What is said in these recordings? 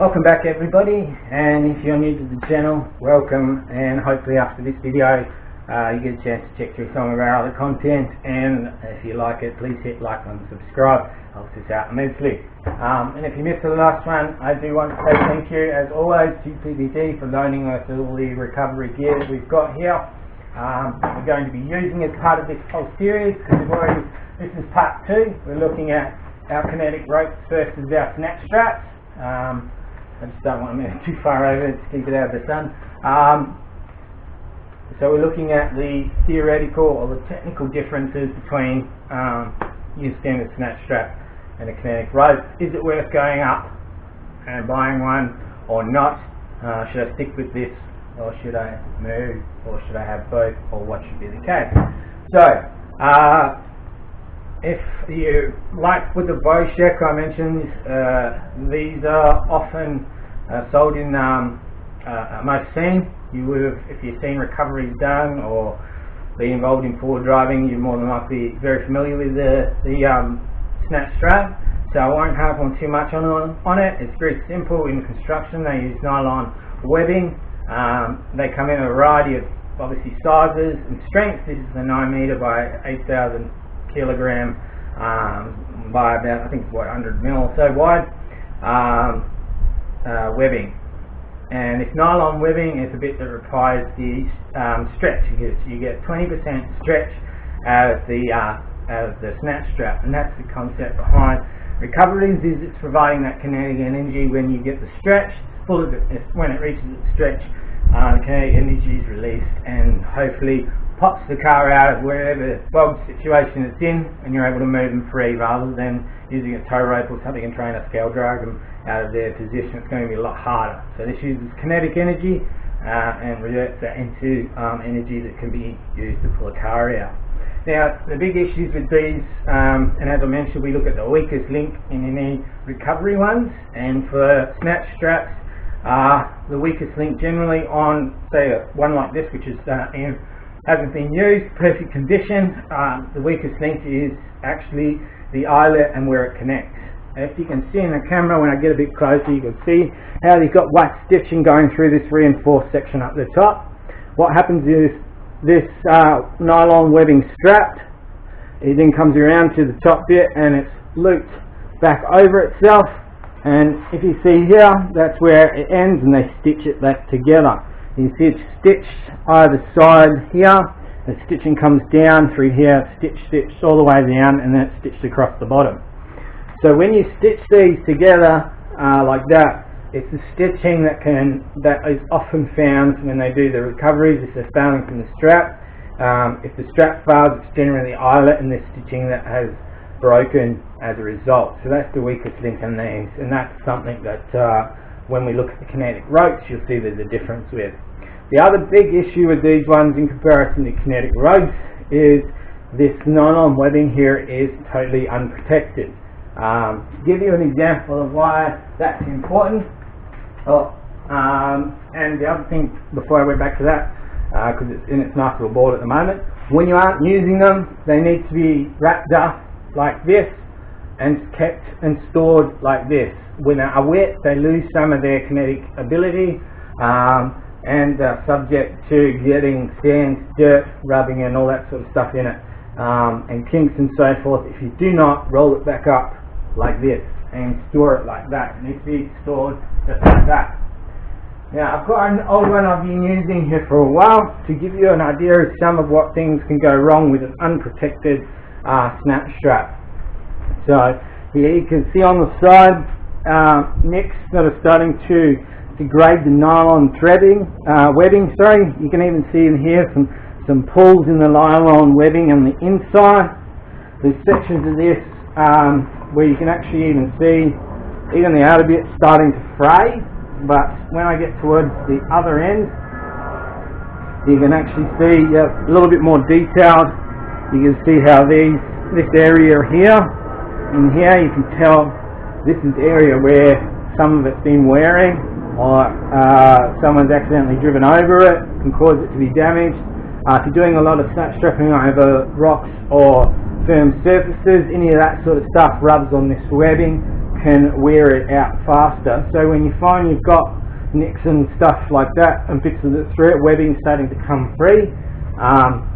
Welcome back everybody, and if you're new to the channel, welcome, and hopefully after this video you get a chance to check through some of our other content, and if you like it, please hit like and subscribe. Helps us out immensely. And if you missed the last one, I do want to say thank you as always to PBT for loaning us all the recovery gear that we've got here. We're going to be using as part of this whole series, because this is part 2. We're looking at our kinetic ropes versus our snatch straps. I just don't want to move too far over to keep it out of the sun. So we're looking at the theoretical or the technical differences between your standard snatch strap and a kinetic rope. Is it worth going up and buying one or not? Should I stick with this, or should I move, or should I have both, or what should be the case? So if you, like with the Bowsheck I mentioned, these are often sold in most seen. You would have, if you've seen recoveries done or been involved in forward driving, you're more than likely very familiar with the snatch strap. So I won't harp on too much on it. It's very simple. In construction they use nylon webbing. They come in a variety of obviously sizes and strengths. This is the 9 meter by 8,000 kilogram by about, I think, 100 mil or so wide webbing. And if nylon webbing is a bit that requires the stretch, you get 20% stretch out of the snatch strap, and that's the concept behind recoveries. Is it's providing that kinetic energy when you get the stretch. When it reaches its stretch, the kinetic energy is released and hopefully pops the car out of wherever bog situation it's in, and you're able to move them free rather than using a tow rope or something and trying to scale drag them out of their position. It's going to be a lot harder. So this uses kinetic energy and reverts that into energy that can be used to pull a car out. Now the big issues with these, and as I mentioned, we look at the weakest link in any recovery ones, and for snatch straps, the weakest link generally on, say, one like this, which is hasn't been used, perfect condition, the weakest link is actually the eyelet and where it connects. If you can see in the camera, when I get a bit closer, you can see how you've got wax stitching going through this reinforced section up the top. What happens is this nylon webbing strapped, it then comes around to the top bit and it's looped back over itself, and if you see here, that's where it ends, and they stitch it back together. You can see it's stitched either side here, the stitching comes down through here, stitched all the way down, and then it's stitched across the bottom. So when you stitch these together like that, it's the stitching that is often found when they do the recoveries. If they're failing from the strap, if the strap fails, it's generally the eyelet and the stitching that has broken as a result. So that's the weakest link in these, and that's something that when we look at the kinetic ropes, you'll see there's a difference with. The other big issue with these ones in comparison to kinetic ropes is this nylon webbing here is totally unprotected. To give you an example of why that's important, and the other thing before I went back to that, because it's in its nice little ball at the moment, when you aren't using them, they need to be wrapped up like this and kept and stored like this. When they are wet, they lose some of their kinetic ability and are subject to getting sand, dirt, rubbing and all that sort of stuff in it, and kinks and so forth. If you do not roll it back up like this and store it like that, it needs to be stored just like that. Now I've got an old one I've been using here for a while to give you an idea of some of what things can go wrong with an unprotected snatch strap. So here you can see on the side nicks that are starting to degrade the nylon webbing. You can even see in here some pulls in the nylon webbing on the inside. There's sections of this where you can actually even see even the outer bit starting to fray, but when I get towards the other end, you can actually see a little bit more detailed. You can see how this area here, in here, you can tell this is the area where some of it's been wearing, or someone's accidentally driven over it, can cause it to be damaged. If you're doing a lot of snatch strapping over rocks or firm surfaces, any of that sort of stuff rubs on this webbing, can wear it out faster. So when you find you've got nicks and stuff like that and bits of it through it, webbing starting to come free,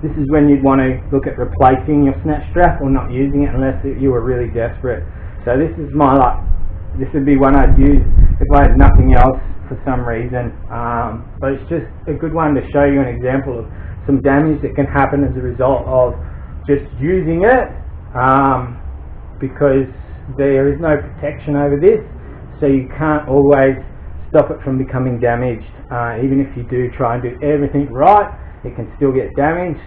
this is when you'd want to look at replacing your snatch strap or not using it unless you were really desperate. So this is this would be one I'd use if I had nothing else for some reason, but it's just a good one to show you an example of some damage that can happen as a result of just using it, because there is no protection over this, so you can't always stop it from becoming damaged. Even if you do try and do everything right, it can still get damaged.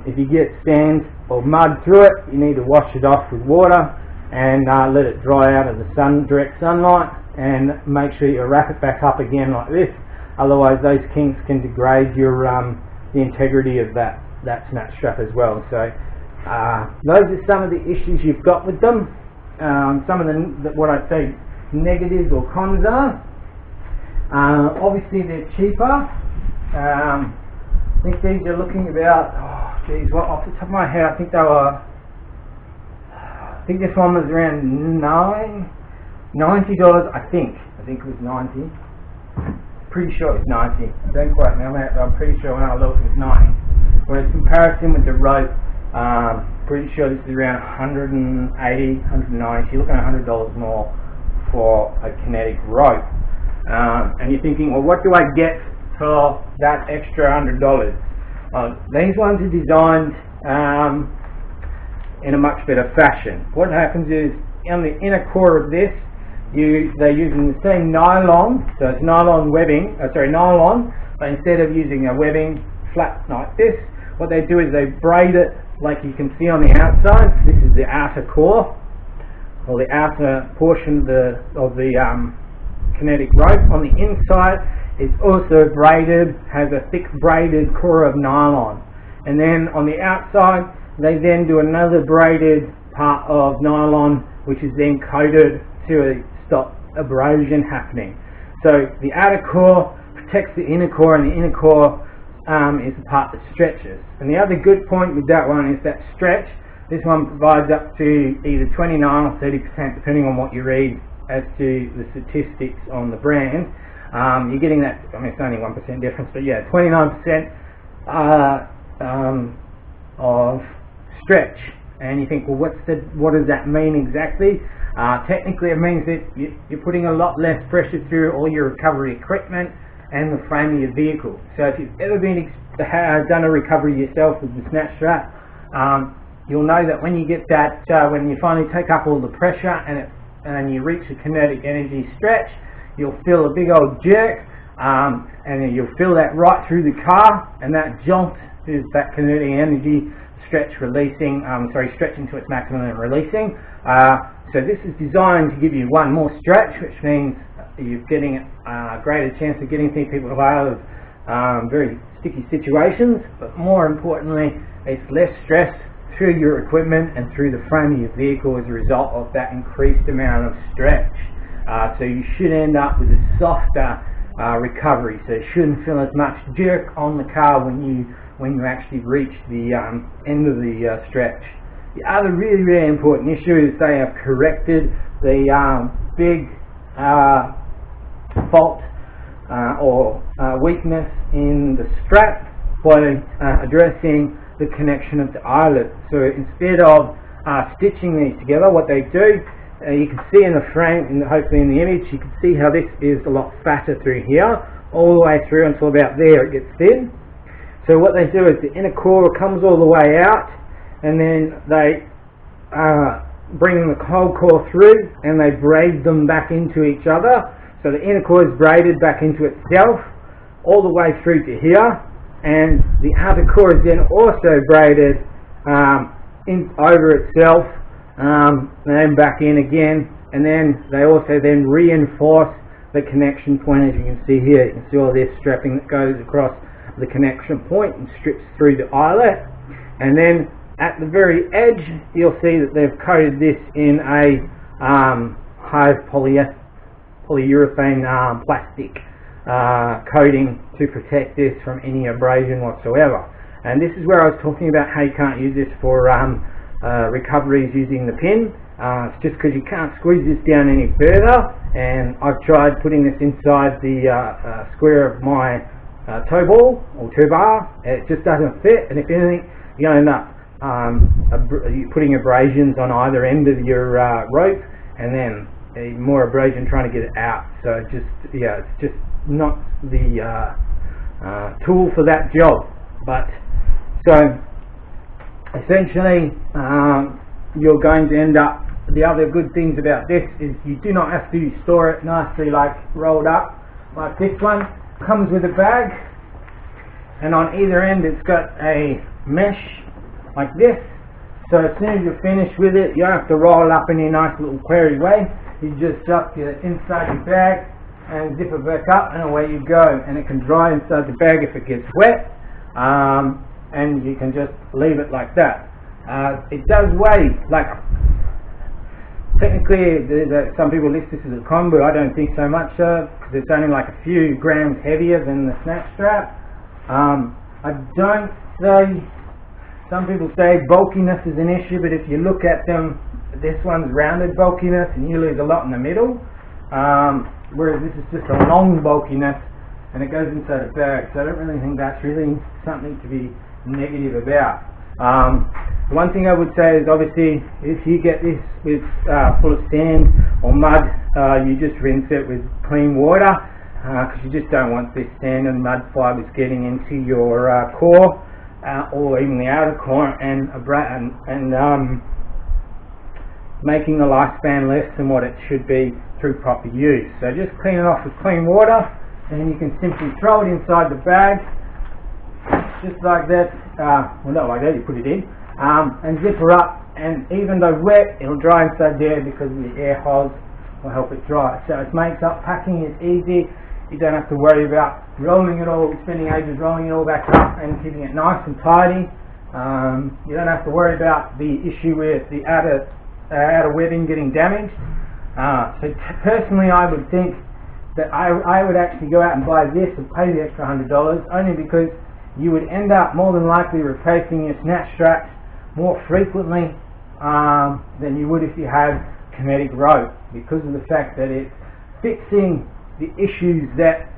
If you get sand or mud through it, you need to wash it off with water and let it dry out of the direct sunlight, and make sure you wrap it back up again like this. Otherwise those kinks can degrade your the integrity of that snatch strap as well. So those are some of the issues you've got with them. Some of what I'd say negatives or cons are, obviously they're cheaper. I think these are looking about, off the top of my head, I think this one was around $90. I think it was 90. Pretty sure it was 90. Don't quite know that, but I'm pretty sure when I looked it was 90. Whereas comparison with the rope, pretty sure this is around 180, 190. You're looking at $100 more for a kinetic rope. And you're thinking, well, what do I get for that extra $100? These ones are designed in a much better fashion. What happens is, on the inner core of this, they're using the same nylon, so it's nylon, but instead of using a webbing flat like this, what they do is they braid it like you can see on the outside. This is the outer core, or the outer portion of the kinetic rope. On the inside, it's also braided, has a thick braided core of nylon, and then on the outside they then do another braided part of nylon, which is then coated to stop abrasion happening. So the outer core protects the inner core, and the inner core is the part that stretches. And the other good point with that one is that stretch. This one provides up to either 29 or 30%, depending on what you read as to the statistics on the brand. You're getting that, I mean, it's only 1% difference, but yeah, 29% of stretch. And you think, well, what does that mean exactly? Technically, it means that you're putting a lot less pressure through all your recovery equipment and the frame of your vehicle. So if you've ever done a recovery yourself with the snatch strap, you'll know that when you get that, when you finally take up all the pressure and you reach a kinetic energy stretch, you'll feel a big old jerk, and you'll feel that right through the car, and that jolt is that kinetic energy stretching to its maximum and releasing. So this is designed to give you one more stretch, which means you're getting a greater chance of getting people out of very sticky situations, but more importantly, it's less stress through your equipment and through the frame of your vehicle as a result of that increased amount of stretch. So you should end up with a softer recovery, so you shouldn't feel as much jerk on the car when you actually reach the end of the stretch. The other really, really important issue is they have corrected the big fault or weakness in the strap by addressing the connection of the eyelet. So instead of stitching these together, what they do, you can see in the frame, hopefully in the image, you can see how this is a lot fatter through here, all the way through until about there it gets thin. So what they do is the inner core comes all the way out, and then they bring the whole core through and they braid them back into each other. So the inner core is braided back into itself all the way through to here, and the outer core is then also braided over itself, and then back in again, and then they also then reinforce the connection point. As you can see here, you can see all this strapping that goes across the connection point and strips through the eyelet, and then at the very edge you'll see that they've coated this in a high polyurethane plastic coating to protect this from any abrasion whatsoever. And this is where I was talking about how you can't use this for recoveries using the pin. It's just because you can't squeeze this down any further, and I've tried putting this inside the square of my toe ball or toe bar. It just doesn't fit, and if anything, you end up putting abrasions on either end of your rope, and then more abrasion trying to get it out. So it's just not the tool for that job. But so essentially, you're going to end up. The other good things about this is you do not have to store it nicely like rolled up like this one. Comes with a bag, and on either end it's got a mesh like this, so as soon as you're finished with it, you don't have to roll it up in your nice little query way. You just stuff it inside your bag and zip it back up, and away you go. And it can dry inside the bag if it gets wet, and you can just leave it like that. It does weigh, like, technically some people list this as a combo. I don't think so much, because it's only like a few grams heavier than the snatch strap. I don't say. Some people say bulkiness is an issue, but if you look at them, this one's rounded bulkiness and you lose a lot in the middle, whereas this is just a long bulkiness and it goes inside a bag, so I don't really think that's really something to be negative about. The one thing I would say is, obviously, if you get this with full of sand or mud, you just rinse it with clean water, because you just don't want this sand and mud fibers getting into your core. Or even the outer core, and making the lifespan less than what it should be through proper use. So just clean it off with clean water, and you can simply throw it inside the bag, just like that. Well, not like that, you put it in, and zip her up, and even though wet, it'll dry inside there because the air holes will help it dry. So it makes up packing is easy. You don't have to worry about rolling it all, spending ages rolling it all back up and keeping it nice and tidy. You don't have to worry about the issue with the outer webbing getting damaged. So personally, I would think that I would actually go out and buy this and pay the extra $100, only because you would end up more than likely replacing your snatch straps more frequently than you would if you had kinetic rope, because of the fact that it's fixing the issues that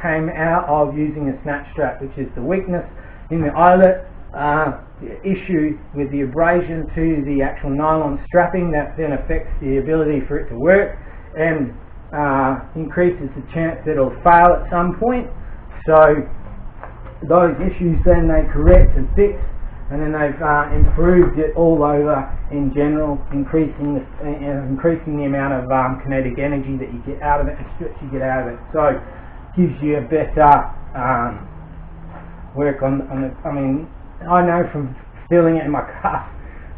came out of using a snatch strap, which is the weakness in the eyelet, the issue with the abrasion to the actual nylon strapping that then affects the ability for it to work, and increases the chance that it'll fail at some point. So those issues then they correct and fix, and then they've improved it all over in general, increasing the amount of kinetic energy that you get out of it and stretch you get out of it. So it gives you a better work on the. I mean, I know from feeling it in my car,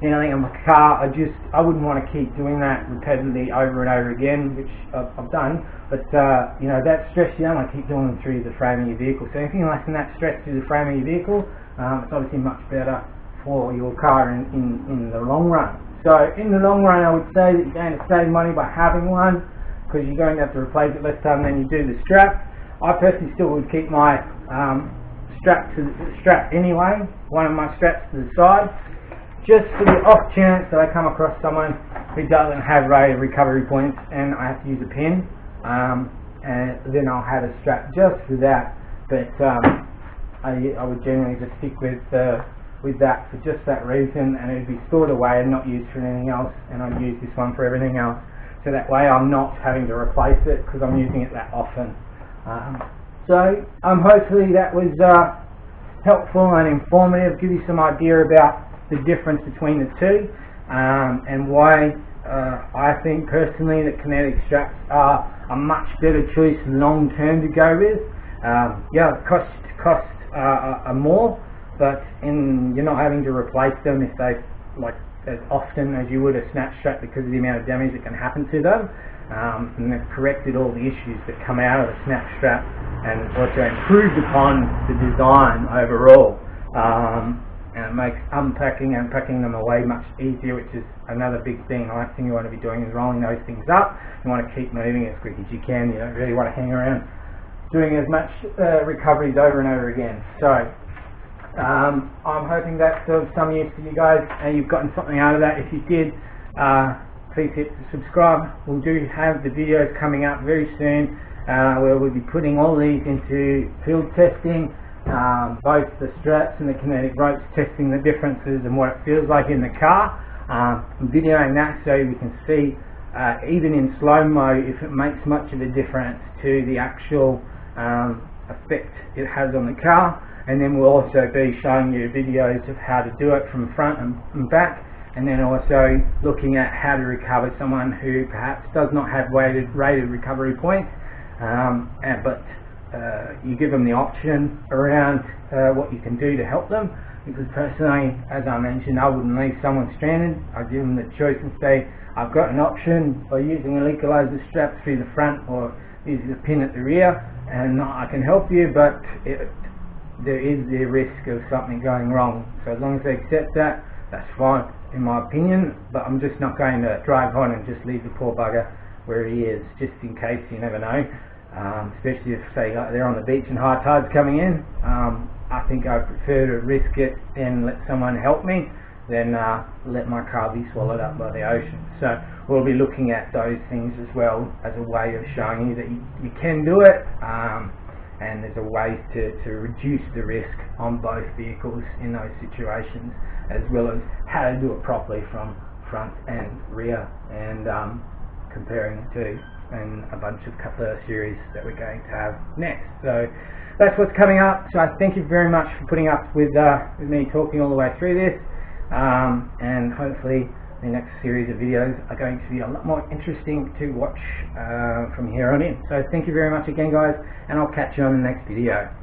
I wouldn't want to keep doing that repeatedly over and over again, which I've done. But that stress you don't want to keep doing through the frame of your vehicle. So anything less than that stress through the frame of your vehicle, it's obviously much better for your car in the long run. So in the long run, I would say that you're going to save money by having one, because you're going to have to replace it less time than you do the strap. I personally still would keep my strap anyway, one of my straps to the side, just for the off chance that I come across someone who doesn't have recovery points and I have to use a pin, and then I'll have a strap just for that. But I would generally just stick with that for just that reason, and it would be stored away and not used for anything else, and I'd use this one for everything else, so that way I'm not having to replace it because I'm using it that often. So hopefully that was helpful and informative, give you some idea about the difference between the two, and why I think personally that kinetic straps are a much better choice long term to go with. Cost are more, but you're not having to replace them if they as often as you would a snatch strap, because of the amount of damage that can happen to them. And they've corrected all the issues that come out of the snatch strap, and also improved upon the design overall. And it makes unpacking and packing them away much easier, which is another big thing. The last thing you want to be doing is rolling those things up. You want to keep moving as quick as you can. You don't really want to hang around doing as much recoveries over and over again. So I'm hoping that's of some use to you guys and you've gotten something out of that. If you did, please hit subscribe. We do have the videos coming up very soon where we'll be putting all these into field testing, both the straps and the kinetic ropes, testing the differences and what it feels like in the car. I'm videoing that so we can see even in slow-mo if it makes much of a difference to the actual effect it has on the car. And then we'll also be showing you videos of how to do it from front and back, and then also looking at how to recover someone who perhaps does not have rated recovery points, but you give them the option around what you can do to help them. Because personally, as I mentioned, I wouldn't leave someone stranded. I'd give them the choice and say, I've got an option by using an equalizer strap through the front or using a pin at the rear, and I can help you, but there is the risk of something going wrong. So as long as they accept that, that's fine in my opinion, but I'm just not going to drive on and just leave the poor bugger where he is, just in case. You never know, especially if, say, they're on the beach and high tide's coming in. I think I prefer to risk it and let someone help me than let my car be swallowed up by the ocean. So we'll be looking at those things as well as a way of showing you that you can do it, and there's a way to reduce the risk on both vehicles in those situations, as well as how to do it properly from front and rear, and comparing the two and a bunch of series that we're going to have next. So that's what's coming up. So I thank you very much for putting up with me talking all the way through this, and hopefully the next series of videos are going to be a lot more interesting to watch from here on in. So thank you very much again, guys, and I'll catch you on the next video.